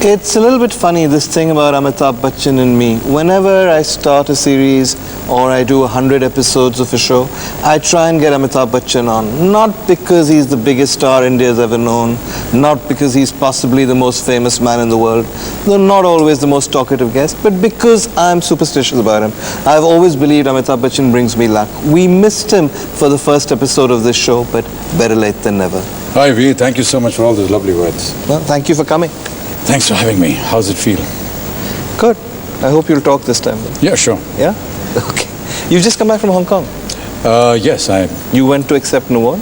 It's a little bit funny, this thing about Amitabh Bachchan and me. Whenever I start a series or I do 100 episodes of a show, I try and get Amitabh Bachchan on. Not because he's the biggest star India's ever known, not because he's possibly the most famous man in the world, though not always the most talkative guest, but because I'm superstitious about him. I've always believed Amitabh Bachchan brings me luck. We missed him for the first episode of this show, but better late than never. Hi, Vir. Thank you so much for all those lovely words. Well, thank you for coming. Thanks for having me. How's it feel? Good. I hope you'll talk this time. Yeah, sure. Yeah? Okay. You've just come back from Hong Kong. Yes, You went to accept an award?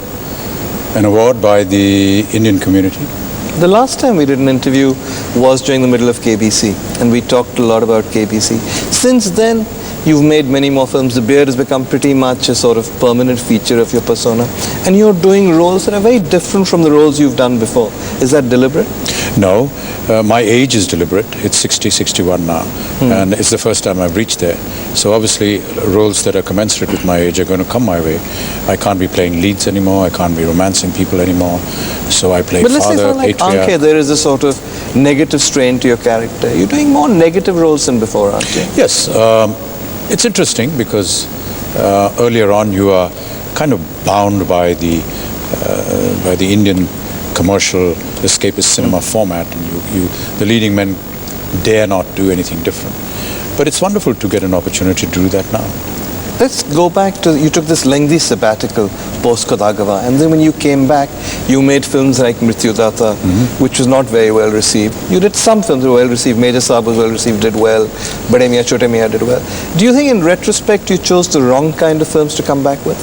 An award by the Indian community. The last time we did an interview was during the middle of KBC, and we talked a lot about KBC. Since then, you've made many more films. The beard has become pretty much a sort of permanent feature of your persona, and you're doing roles that are very different from the roles you've done before. Is that deliberate? No, my age is deliberate. It's 60, 61 now, and it's the first time I've reached there. So obviously, roles that are commensurate with my age are going to come my way. I can't be playing leads anymore. I can't be romancing people anymore. So I play But let's say father, someone like patriarch. Ankhe, there is a sort of negative strain to your character. You're doing more negative roles than before, aren't you? Yes, it's interesting because earlier on you are kind of bound by the Indian commercial escapist cinema format, and the leading men dare not do anything different. But it's wonderful to get an opportunity to do that now. Let's go back to, you took this lengthy sabbatical post-Kodagawa, and then when you came back, you made films like Mrityudata, which was not very well received. You did some films that were well received. Major Saab was well received, did well. Bade Miyan Chote Miyan did well. Do you think in retrospect you chose the wrong kind of films to come back with?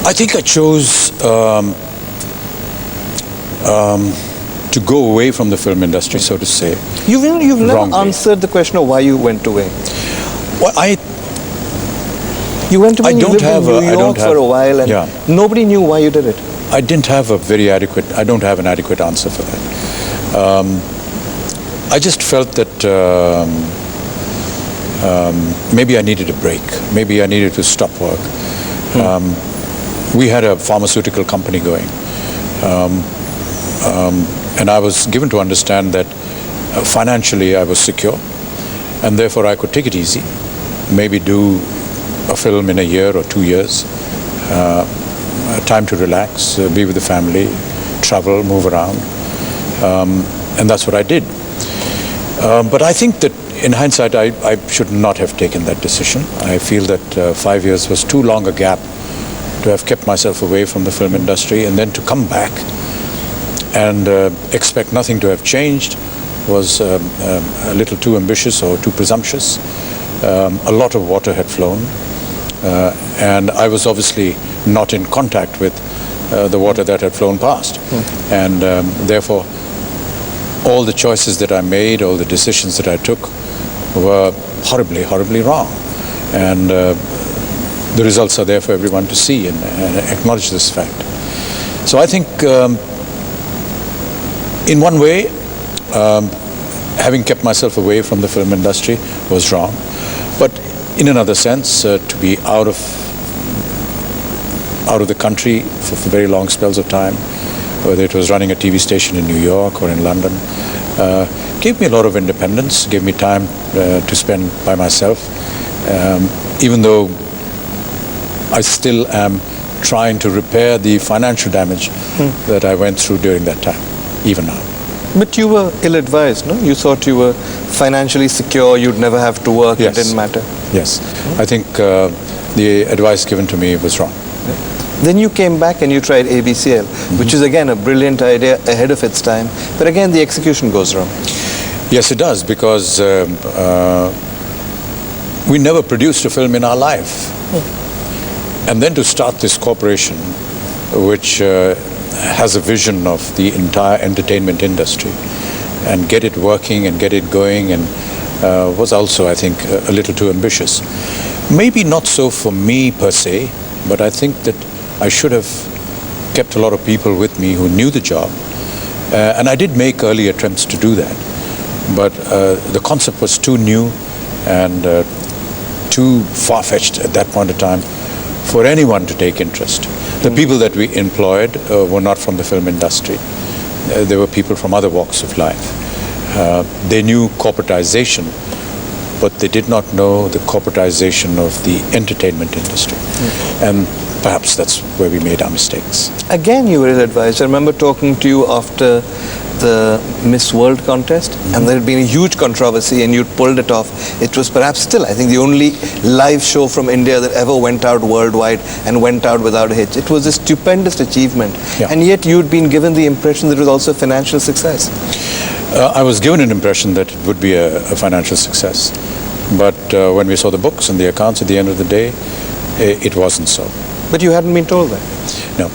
I think I chose to go away from the film industry, so to say. You've never Wrongly. answered the question of why you went away. Well, You went away, I and you don't lived have in a- New I York don't for have- a while, and yeah. nobody knew why you did it. I don't have an adequate answer for that. I just felt that maybe I needed a break. Maybe I needed to stop work. We had a pharmaceutical company going. And I was given to understand that financially I was secure, and therefore I could take it easy, maybe do a film in a year or 2 years, time to relax, be with the family, travel, move around, and that's what I did. But I think that in hindsight I should not have taken that decision. I feel that 5 years was too long a gap to have kept myself away from the film industry, and then to come back and expect nothing to have changed was a little too ambitious or too presumptuous. A lot of water had flown, and I was obviously not in contact with the water that had flown past. And therefore, all the choices that I made, all the decisions that I took were horribly, horribly wrong. And the results are there for everyone to see and acknowledge this fact. So I think in one way, having kept myself away from the film industry was wrong. But in another sense, to be out of the country for very long spells of time, whether it was running a TV station in New York or in London, gave me a lot of independence, gave me time to spend by myself, even though I still am trying to repair the financial damage that I went through during that time, even now. But you were ill-advised, no? You thought you were financially secure, you'd never have to work, Yes. it didn't matter. Yes, I think the advice given to me was wrong. Then you came back and you tried ABCL, which is again a brilliant idea ahead of its time, but again the execution goes wrong. Yes, it does, because we never produced a film in our life. And then to start this corporation, which has a vision of the entire entertainment industry, and get it working and get it going, and was also, I think, a little too ambitious. Maybe not so for me per se, but I think that I should have kept a lot of people with me who knew the job. And I did make early attempts to do that. But the concept was too new and too far-fetched at that point of time for anyone to take interest. The people that we employed were not from the film industry. there were people from other walks of life. They knew corporatization, but they did not know the corporatization of the entertainment industry. And perhaps that's where we made our mistakes. Again, you were ill-advised. I remember talking to you after the Miss World contest, and there had been a huge controversy, and you'd pulled it off. It was perhaps still, I think, the only live show from India that ever went out worldwide and went out without a hitch. It was a stupendous achievement, and yet you'd been given the impression that it was also a financial success. I was given an impression that it would be a financial success, but when we saw the books and the accounts at the end of the day, it wasn't so. But you hadn't been told that? No.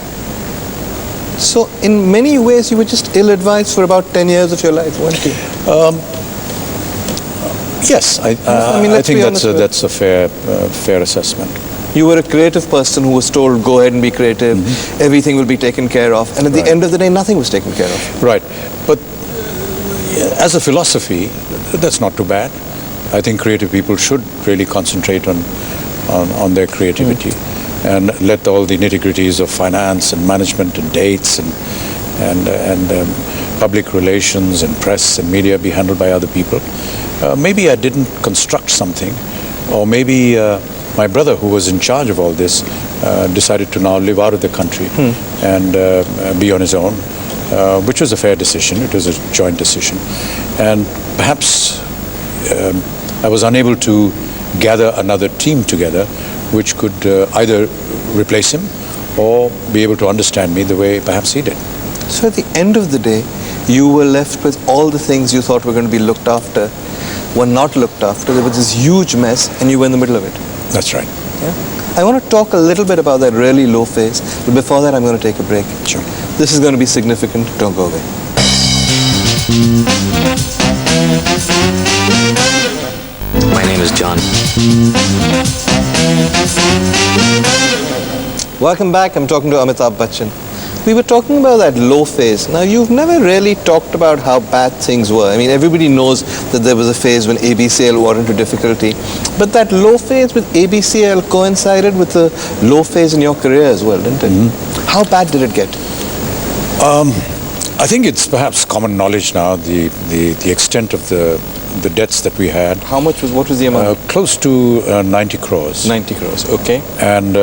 So in many ways you were just ill-advised for about 10 years of your life, weren't you? Yes, I think that's a fair assessment. You were a creative person who was told, go ahead and be creative, everything will be taken care of, and at the end of the day nothing was taken care of. Right, but as a philosophy, that's not too bad. I think creative people should really concentrate on their creativity. And let all the nitty-gritties of finance and management and dates and public relations and press and media be handled by other people. Maybe I didn't construct something, or maybe my brother, who was in charge of all this, decided to now live out of the country and be on his own, which was a fair decision. It was a joint decision. And perhaps I was unable to gather another team together which could either replace him or be able to understand me the way perhaps he did. So at the end of the day, you were left with all the things you thought were going to be looked after were not looked after. There was this huge mess and you were in the middle of it. That's right. Yeah? I want to talk a little bit about that really low phase, but before that I'm going to take a break. Sure. This is going to be significant. Don't go away. My name is John. Welcome back. I'm talking to Amitabh Bachchan. We were talking about that low phase. Now, you've never really talked about how bad things were. I mean, everybody knows that there was a phase when ABCL got into difficulty. But that low phase with ABCL coincided with the low phase in your career as well, didn't it? How bad did it get? I think it's perhaps common knowledge now, the extent of the debts that we had. How much was, what was the amount? Close to 90 crores. 90 crores, okay. And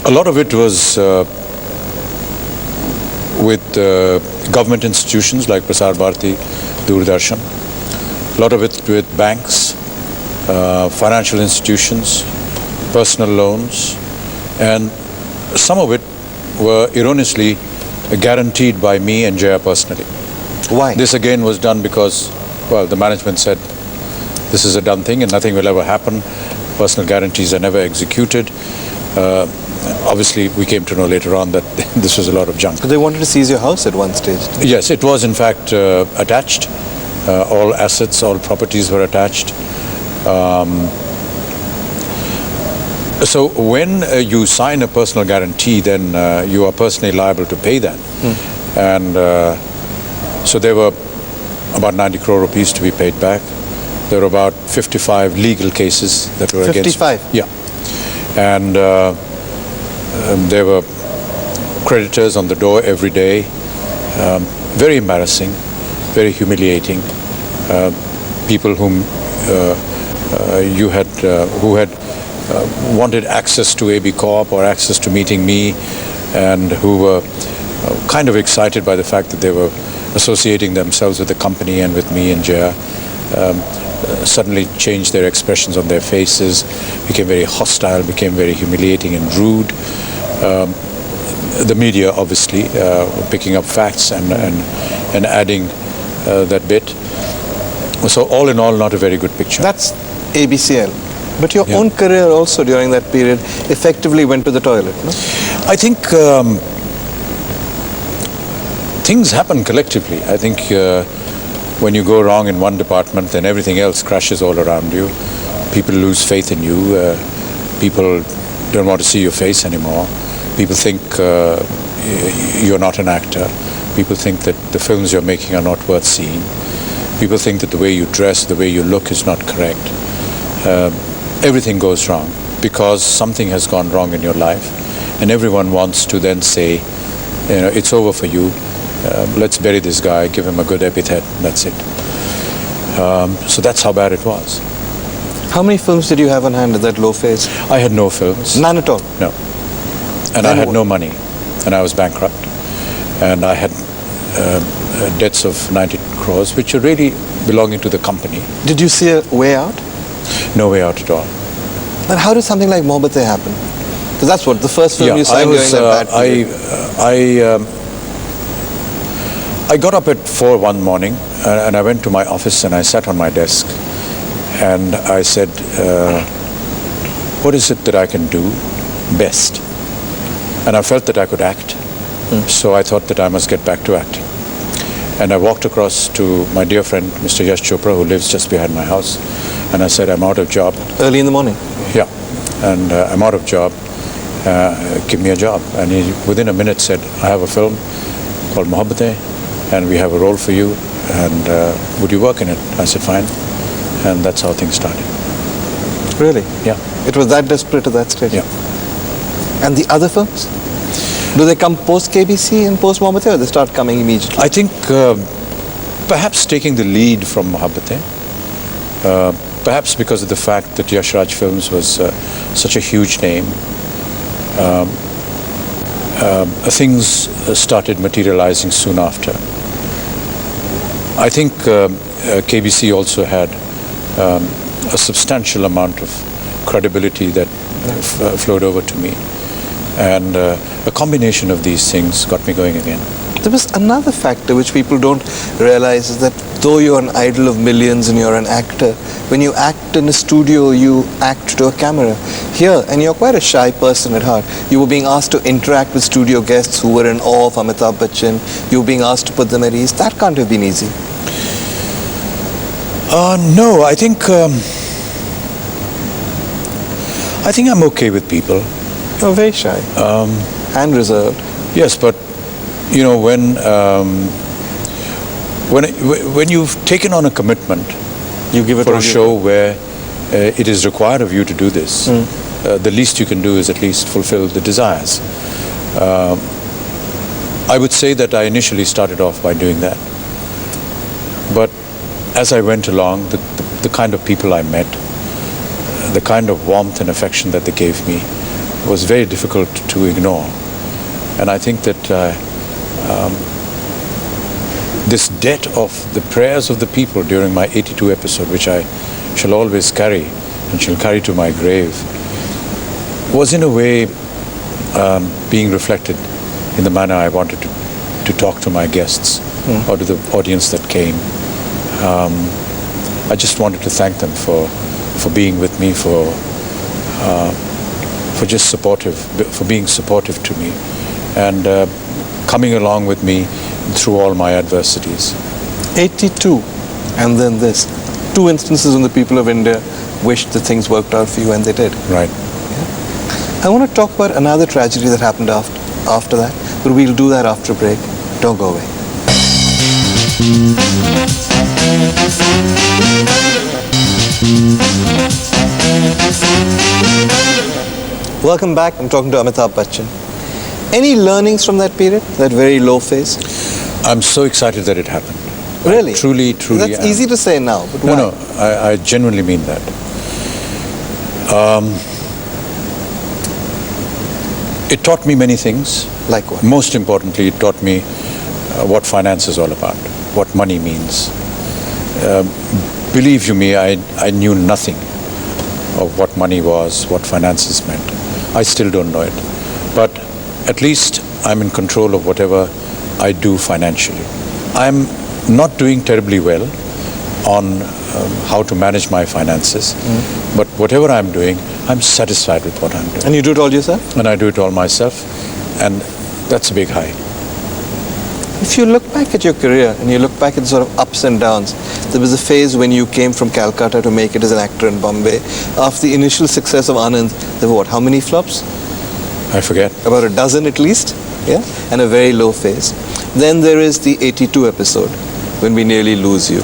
a lot of it was with government institutions like Prasar Bharati, Doordarshan. A lot of it with banks, financial institutions, personal loans, and some of it were erroneously guaranteed by me and Jaya personally. Why? This again was done because, well, the management said this is a done thing and nothing will ever happen. Personal guarantees are never executed. Obviously, we came to know later on that this was a lot of junk. So they wanted to seize your house at one stage? Yes, it was in fact attached. All assets, all properties were attached. So when you sign a personal guarantee, then you are personally liable to pay that. And so there were about 90 crore rupees to be paid back. There were about 55 legal cases that were 55? Yeah. And there were creditors on the door every day. Very embarrassing, very humiliating. People whom you had, who had wanted access to AB Corp or access to meeting me, and who were kind of excited by the fact that they were associating themselves with the company and with me and Jaya, suddenly changed their expressions on their faces, became very hostile, became very humiliating and rude. The media, obviously, picking up facts and adding that bit. So all in all, not a very good picture. That's ABCL. But your own career also during that period effectively went to the toilet, no? I think things happen collectively. I think when you go wrong in one department, then everything else crashes all around you. People lose faith in you. People don't want to see your face anymore. People think you're not an actor. People think that the films you're making are not worth seeing. People think that the way you dress, the way you look is not correct. Everything goes wrong because something has gone wrong in your life, and everyone wants to then say, it's over for you. Let's bury this guy, give him a good epithet, that's it. So that's how bad it was. How many films did you have on hand at that low phase? I had no films. None at all? No. And I had no money, and I was bankrupt. And I had debts of 90 crores, which were really belonging to the company. Did you see a way out? No way out at all. But how did something like Mohabbatein happen? Because that's what, the first film you signed during that bad period. I got up at 4 one morning, and I went to my office and I sat on my desk and I said, what is it that I can do best? And I felt that I could act. So I thought that I must get back to acting. And I walked across to my dear friend, Mr. Yash Chopra, who lives just behind my house, and I said, I'm out of job. Early in the morning? Yeah. And I'm out of job. Give me a job. And he, within a minute, said, I have a film called Mohabbatein, and we have a role for you, and would you work in it? I said, fine. And that's how things started. Really? Yeah. It was that desperate at that stage? Yeah. And the other films? Do they come post KBC and post Mohabbatein, or they start coming immediately? I think perhaps taking the lead from Mohabbatein, perhaps because of the fact that Yash Raj Films was such a huge name, things started materializing soon after. I think KBC also had a substantial amount of credibility that flowed over to me. And a combination of these things got me going again. There was another factor which people don't realize, is that though you're an idol of millions and you're an actor, when you act in a studio, you act to a camera. Here, and you're quite a shy person at heart, you were being asked to interact with studio guests who were in awe of Amitabh Bachchan. You were being asked to put them at ease. That can't have been easy. No, I think I'm okay with people. You're very shy and reserved. Yes, but you know, when you've taken on a commitment, you give it for a show where it is required of you to do this, the least you can do is at least fulfill the desires. I would say that I initially started off by doing that, but as I went along, the kind of people I met, the kind of warmth and affection that they gave me, was very difficult to ignore. And I think that this debt of the prayers of the people during my 82 episode, which I shall always carry and shall carry to my grave, was in a way being reflected in the manner I wanted to talk to my guests or to the audience that came. I just wanted to thank them for being with me, for being supportive to me, and coming along with me through all my adversities. 82, and then this. 2 instances when the people of India wished that things worked out for you, and they did. Right. Yeah. I want to talk about another tragedy that happened after that, but we'll do that after a break. Don't go away. Welcome back. I'm talking to Amitabh Bachchan. Any learnings from that period, that very low phase? I'm so excited that it happened. Really? I truly That's am. easy to say now, but why? No, I genuinely mean that. It taught me many things. Like what? Most importantly, it taught me what finance is all about, what money means. Believe you me, I knew nothing of what money was, what finances meant. I still don't know it. But at least I'm in control of whatever I do financially. I'm not doing terribly well on how to manage my finances, but whatever I'm doing, I'm satisfied with what I'm doing. And you do it all yourself? And I do it all myself, and that's a big high. If you look back at your career and you look back at the sort of ups and downs, there was a phase when you came from Calcutta to make it as an actor in Bombay. After the initial success of Anand, there were what, how many flops? I forget. About a dozen at least, yeah? And a very low phase. Then there is the 82 episode, when we nearly lose you.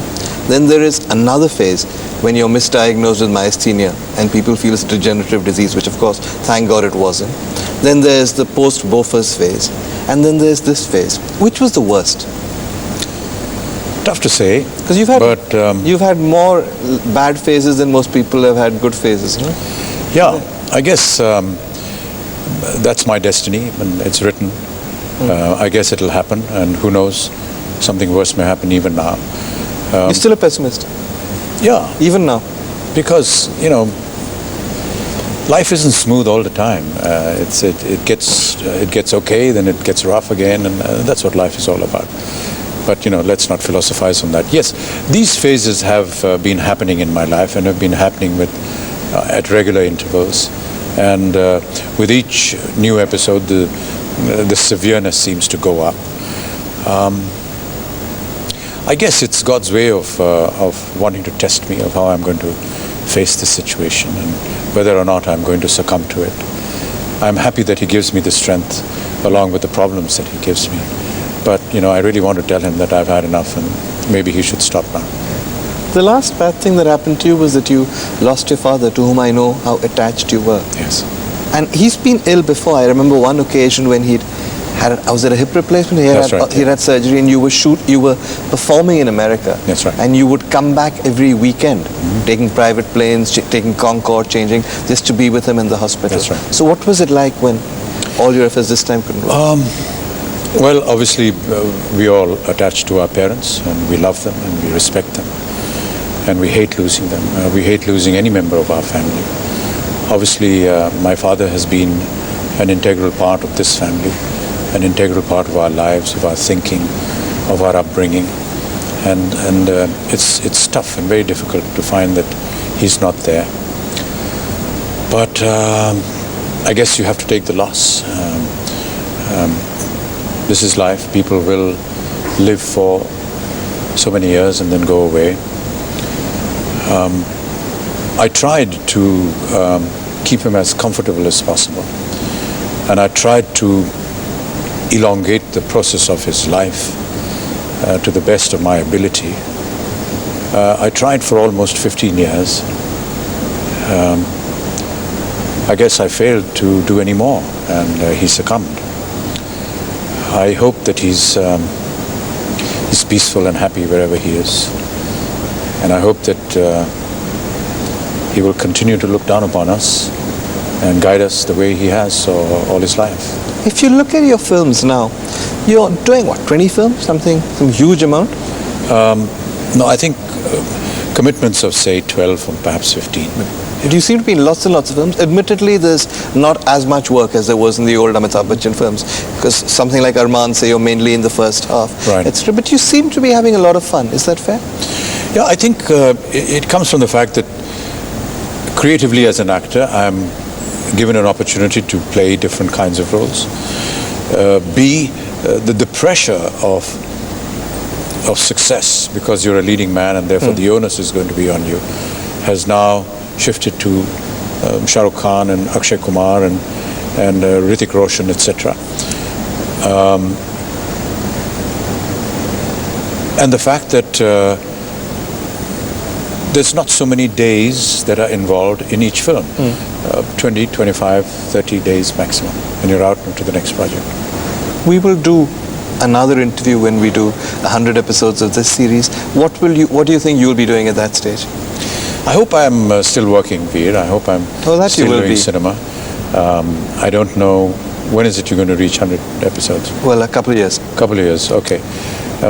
Then there is another phase when you're misdiagnosed with myasthenia and people feel it's a degenerative disease, which of course, thank God it wasn't. Then there's the post-Bofors phase. And then there's this phase. Which was the worst? Tough to say. Because you've had more bad phases than most people have had good phases, no? Yeah, I guess that's my destiny, and it's written. I guess it'll happen, and who knows, something worse may happen even now. You're still a pessimist? Yeah. Even now? Because, life isn't smooth all the time. It gets okay, then it gets rough again, and that's what life is all about. But, let's not philosophize on that. Yes, these phases have been happening in my life and have been happening at regular intervals. And with each new episode, the severeness seems to go up. I guess it's God's way of wanting to test me, of how I'm going to face the situation and whether or not I'm going to succumb to it. I'm happy that He gives me the strength along with the problems that He gives me. But, I really want to tell Him that I've had enough and maybe He should stop now. The last bad thing that happened to you was that you lost your father, to whom I know how attached you were. Yes. And he's been ill before. I remember one occasion when was it a hip replacement? He had surgery, and you were performing in America. That's right. And you would come back every weekend, taking private planes, taking Concorde, changing, just to be with him in the hospital. That's right. So what was it like when all your efforts this time couldn't work? Well, obviously, we all attached to our parents, and we love them, and we respect them, and we hate losing them. We hate losing any member of our family. Obviously, my father has been an integral part of this family, an integral part of our lives, of our thinking, of our upbringing, and it's tough and very difficult to find that he's not there. But I guess you have to take the loss. This is life. People will live for so many years and then go away. I tried to keep him as comfortable as possible, and I tried to elongate the process of his life to the best of my ability. I tried for almost 15 years. I guess I failed to do any more, and he succumbed. I hope that he's peaceful and happy wherever he is, and I hope that he will continue to look down upon us and guide us the way he has all his life. If you look at your films now, you're doing what, 20 films? Some huge amount? No, I think commitments of, say, 12 or perhaps 15. You seem to be in lots and lots of films. Admittedly, there's not as much work as there was in the old Amitabh Bachchan films, because something like Arman, say, you're mainly in the first half. Right. But you seem to be having a lot of fun. Is that fair? Yeah, I think it comes from the fact that creatively as an actor, I'm given an opportunity to play different kinds of roles. The pressure of success, because you're a leading man and therefore the onus is going to be on you, has now shifted to Shah Rukh Khan and Akshay Kumar and Hrithik Roshan, etc. And the fact that there's not so many days that are involved in each film. 20, 25, 30 days maximum, and you're out into the next project. We will do another interview when we do 100 episodes of this series. What do you think you'll be doing at that stage? I hope I'm still working, Vir. I hope I'm still doing cinema. I don't know, when is it you're going to reach 100 episodes? Well, a couple of years. Couple of years, okay.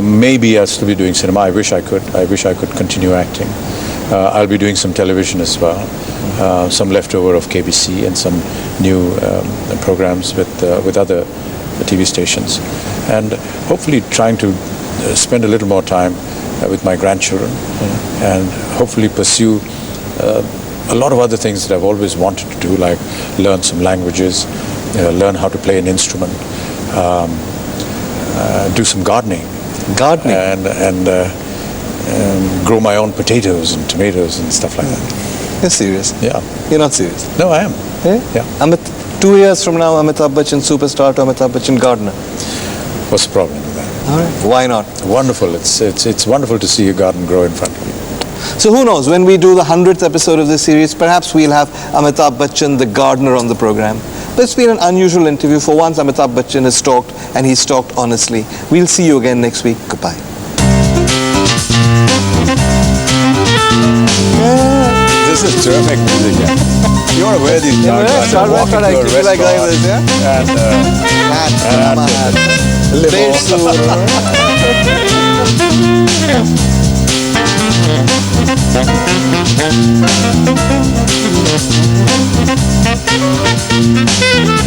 Maybe I'll still be doing cinema. I wish I could. I wish I could continue acting. I'll be doing some television as well, some leftover of KBC and some new programs with other TV stations, and hopefully trying to spend a little more time with my grandchildren, and hopefully pursue a lot of other things that I've always wanted to do, like learn some languages, learn how to play an instrument, do some gardening, and grow my own potatoes and tomatoes and stuff like that. You're serious? Yeah. You're not serious? No, I am. Yeah. 2 years from now, Amitabh Bachchan superstar to Amitabh Bachchan gardener. What's the problem with that? All right. Why not? Wonderful. It's wonderful to see a garden grow in front of you. So who knows, when we do the 100th episode of this series, perhaps we'll have Amitabh Bachchan, the gardener, on the program. But it's been an unusual interview. For once, Amitabh Bachchan has talked, and he's talked honestly. We'll see you again next week. Goodbye. This is terrific music. Yeah. You want to wear these dark ones and walk into a restaurant and